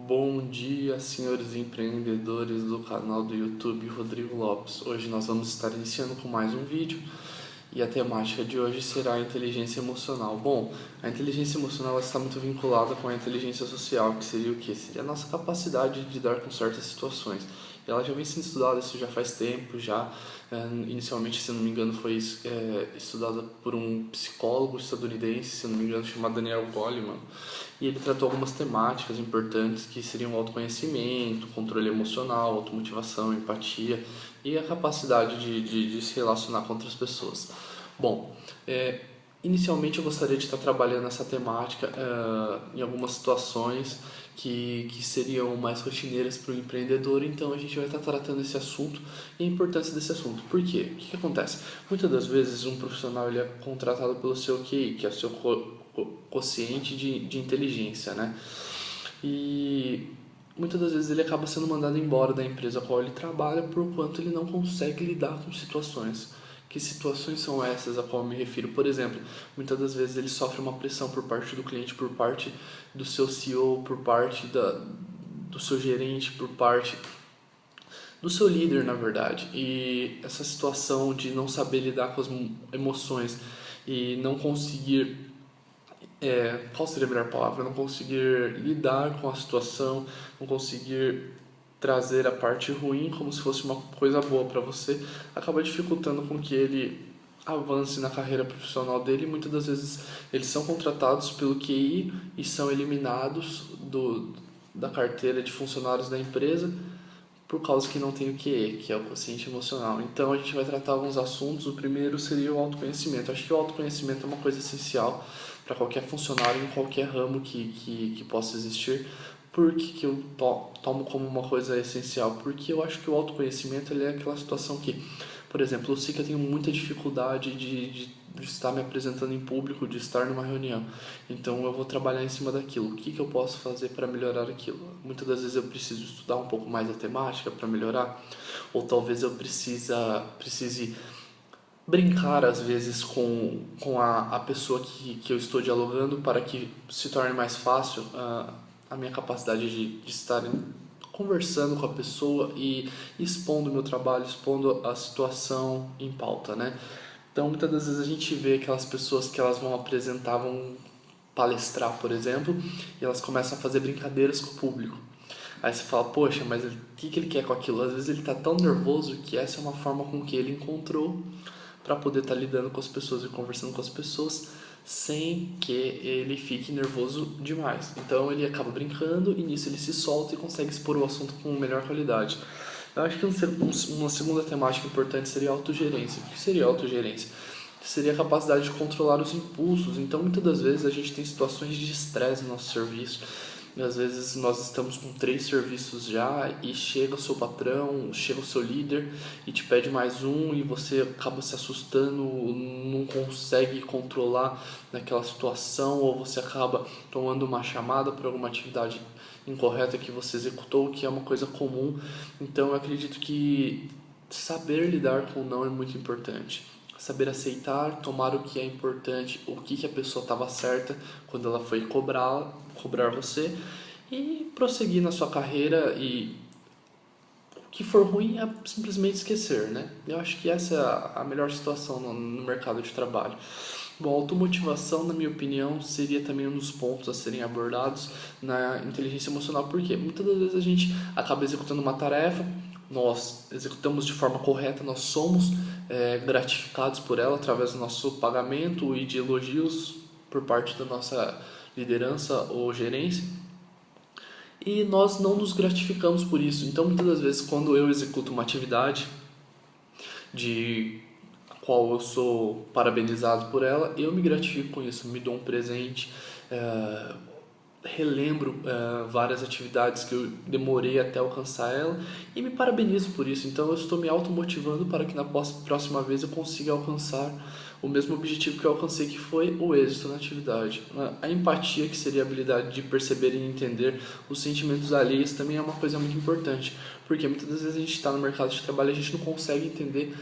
Bom dia, senhores empreendedores do canal do YouTube Rodrigo Lopes. Hoje nós vamos estar iniciando com mais um vídeo e a temática de hoje será a inteligência emocional. Bom, a inteligência emocional está muito vinculada com a inteligência social, que seria o quê? Seria a nossa capacidade de lidar com certas situações. Ela já vem sendo estudada, isso já faz tempo, inicialmente, se não me engano, foi estudada por um psicólogo estadunidense, se não me engano, chamado Daniel Goleman, e ele tratou algumas temáticas importantes que seriam o autoconhecimento, controle emocional, automotivação, empatia e a capacidade de se relacionar com outras pessoas. Bom, inicialmente eu gostaria de estar trabalhando essa temática em algumas situações que seriam mais rotineiras para o empreendedor, então a gente vai estar tratando esse assunto e a importância desse assunto. Por quê? O que acontece? Muitas das vezes um profissional ele é contratado pelo seu QI, que é o seu quociente de inteligência, né? E muitas das vezes ele acaba sendo mandado embora da empresa a qual ele trabalha por quanto ele não consegue lidar com situações. Que situações são essas a qual eu me refiro? Por exemplo, muitas das vezes ele sofre uma pressão por parte do cliente, por parte do seu CEO, por parte do seu gerente, por parte do seu líder, na verdade. E essa situação de não saber lidar com as emoções e não conseguir qual seria a melhor palavra? Não conseguir lidar com a situação, não conseguir trazer a parte ruim como se fosse uma coisa boa para você, acaba dificultando com que ele avance na carreira profissional dele. Muitas das vezes eles são contratados pelo QI e são eliminados da carteira de funcionários da empresa por causa que não tem o QE, que é o quociente emocional. Então a gente vai tratar alguns assuntos. O primeiro seria o autoconhecimento. Acho que o autoconhecimento é uma coisa essencial para qualquer funcionário em qualquer ramo que possa existir. Por que eu tomo como uma coisa essencial? Porque eu acho que o autoconhecimento ele é aquela situação que, por exemplo, eu sei que eu tenho muita dificuldade de estar me apresentando em público, de estar numa reunião. Então eu vou trabalhar em cima daquilo. O que eu posso fazer para melhorar aquilo? Muitas das vezes eu preciso estudar um pouco mais a temática para melhorar, ou talvez eu precise brincar às vezes com a pessoa que eu estou dialogando para que se torne mais fácil a minha capacidade de estar conversando com a pessoa e expondo o meu trabalho, expondo a situação em pauta, né? Então, muitas das vezes a gente vê aquelas pessoas que elas vão apresentar, vão palestrar, por exemplo, e elas começam a fazer brincadeiras com o público. Aí você fala, poxa, mas o que ele quer com aquilo? Às vezes ele está tão nervoso que essa é uma forma com que ele encontrou para poder estar lidando com as pessoas e conversando com as pessoas sem que ele fique nervoso demais. Então ele acaba brincando e nisso ele se solta e consegue expor o assunto com melhor qualidade. Eu acho que uma segunda temática importante seria a autogerência. O que seria a autogerência? Seria a capacidade de controlar os impulsos. Então, muitas das vezes a gente tem situações de estresse no nosso serviço. E às vezes nós estamos com 3 serviços já e chega o seu patrão, chega o seu líder e te pede mais um e você acaba se assustando, não consegue controlar naquela situação, ou você acaba tomando uma chamada por alguma atividade incorreta que você executou, que é uma coisa comum. Então eu acredito que saber lidar com o não é muito importante. Saber aceitar, tomar o que é importante, o que a pessoa estava certa quando ela foi cobrar você e prosseguir na sua carreira, e o que for ruim é simplesmente esquecer, né? Eu acho que essa é a melhor situação no mercado de trabalho. Bom, a automotivação, na minha opinião, seria também um dos pontos a serem abordados na inteligência emocional, porque muitas das vezes a gente acaba executando uma tarefa, nós executamos de forma correta, nós somos gratificados por ela através do nosso pagamento e de elogios por parte da nossa liderança ou gerência, e nós não nos gratificamos por isso. Então, muitas das vezes, quando eu executo uma atividade de qual eu sou parabenizado por ela, eu me gratifico com isso, me dou um presente, relembro várias atividades que eu demorei até alcançar ela e me parabenizo por isso. Então eu estou me automotivando para que na próxima vez eu consiga alcançar o mesmo objetivo que eu alcancei, que foi o êxito na atividade. A empatia, que seria a habilidade de perceber e entender os sentimentos alheios, também é uma coisa muito importante, porque muitas das vezes a gente está no mercado de trabalho e a gente não consegue entender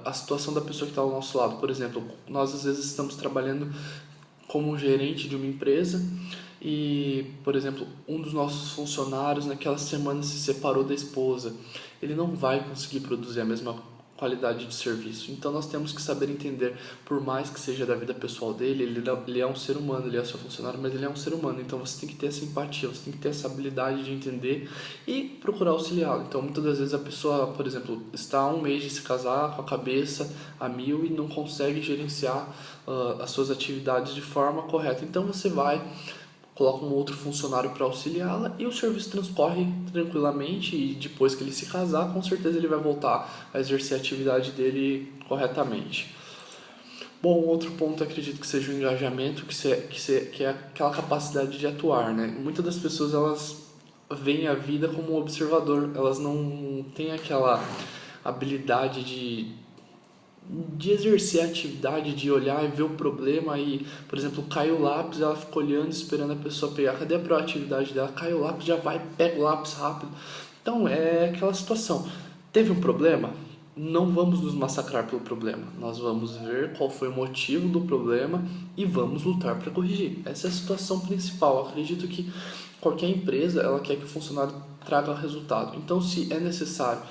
a situação da pessoa que está ao nosso lado. Por exemplo, nós às vezes estamos trabalhando como gerente de uma empresa e, por exemplo, um dos nossos funcionários naquela semana se separou da esposa, ele não vai conseguir produzir a mesma qualidade de serviço. Então nós temos que saber entender, por mais que seja da vida pessoal dele, ele é um ser humano, ele é seu funcionário, mas ele é um ser humano. Então você tem que ter essa empatia, você tem que ter essa habilidade de entender e procurar auxiliá-lo. Então muitas das vezes a pessoa, por exemplo, está há um mês de se casar com a cabeça a mil e não consegue gerenciar as suas atividades de forma correta. Então você vai, coloca um outro funcionário para auxiliá-la e o serviço transcorre tranquilamente, e depois que ele se casar, com certeza ele vai voltar a exercer a atividade dele corretamente. Bom, outro ponto acredito que seja o engajamento, que é aquela capacidade de atuar, né? Muitas das pessoas, elas veem a vida como um observador, elas não têm aquela habilidade de exercer a atividade, de olhar e ver o problema e, por exemplo, cai o lápis, ela fica olhando, esperando a pessoa pegar. Cadê a proatividade dela? Cai o lápis, já vai, pega o lápis rápido. Então, é aquela situação. Teve um problema? Não vamos nos massacrar pelo problema. Nós vamos ver qual foi o motivo do problema e vamos lutar para corrigir. Essa é a situação principal. Eu acredito que qualquer empresa, ela quer que o funcionário traga resultado. Então, se é necessário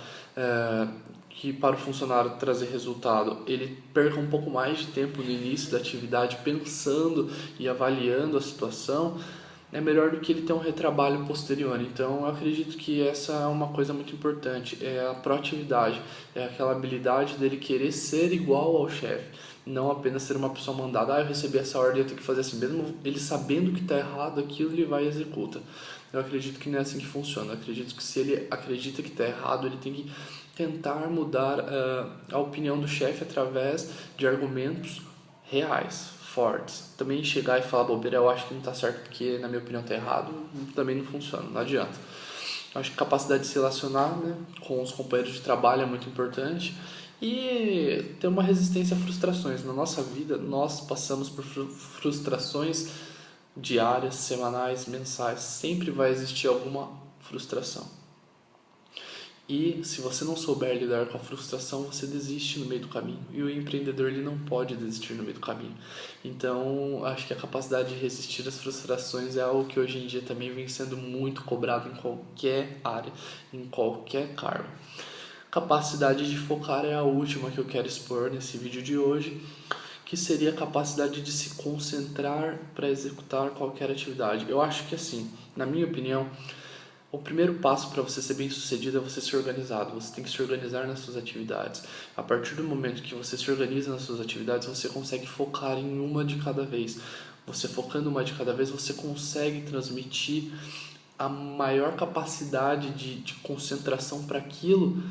que para o funcionário trazer resultado, ele perca um pouco mais de tempo no início da atividade pensando e avaliando a situação, é melhor do que ele ter um retrabalho posterior. Então eu acredito que essa é uma coisa muito importante, é a proatividade, é aquela habilidade dele querer ser igual ao chefe, não apenas ser uma pessoa mandada, eu recebi essa ordem, eu tenho que fazer assim, mesmo ele sabendo que está errado aquilo, ele vai e executa. Eu acredito que não é assim que funciona, eu acredito que se ele acredita que está errado, ele tem que tentar mudar a opinião do chefe através de argumentos reais, fortes. Também chegar e falar bobeira, eu acho que não está certo porque na minha opinião está errado, também não funciona, não adianta. Eu acho que capacidade de se relacionar, né, com os companheiros de trabalho é muito importante e ter uma resistência a frustrações. Na nossa vida, nós passamos por frustrações diárias, semanais, mensais, sempre vai existir alguma frustração. E se você não souber lidar com a frustração, você desiste no meio do caminho. E o empreendedor, ele não pode desistir no meio do caminho. Então, acho que a capacidade de resistir às frustrações é algo que hoje em dia também vem sendo muito cobrado em qualquer área, em qualquer cargo. Capacidade de focar é a última que eu quero expor nesse vídeo de hoje, que seria a capacidade de se concentrar para executar qualquer atividade. Eu acho que assim, na minha opinião, o primeiro passo para você ser bem sucedido é você ser organizado. Você tem que se organizar nas suas atividades. A partir do momento que você se organiza nas suas atividades, você consegue focar em uma de cada vez. Você focando uma de cada vez, você consegue transmitir a maior capacidade de concentração para aquilo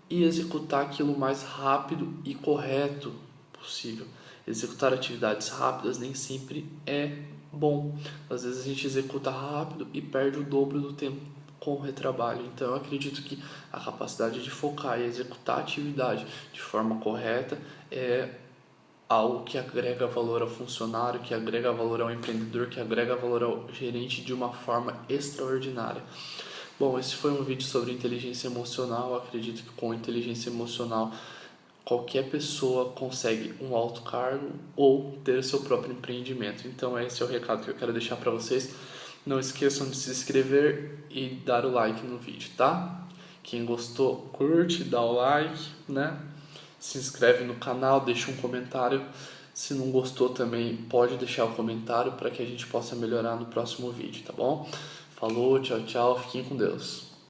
e executar aquilo o mais rápido e correto possível. Executar atividades rápidas nem sempre é bom. Às vezes a gente executa rápido e perde o dobro do tempo com o retrabalho. Então eu acredito que a capacidade de focar e executar a atividade de forma correta é algo que agrega valor ao funcionário, que agrega valor ao empreendedor, que agrega valor ao gerente de uma forma extraordinária. Bom, esse foi um vídeo sobre inteligência emocional. Eu acredito que com inteligência emocional qualquer pessoa consegue um alto cargo ou ter seu próprio empreendimento. Então esse é o recado que eu quero deixar para vocês. Não esqueçam de se inscrever e dar o like no vídeo, tá? Quem gostou, curte, dá o like, né? Se inscreve no canal, deixa um comentário. Se não gostou também, pode deixar o comentário para que a gente possa melhorar no próximo vídeo, tá bom? Falou, tchau, tchau, fiquem com Deus.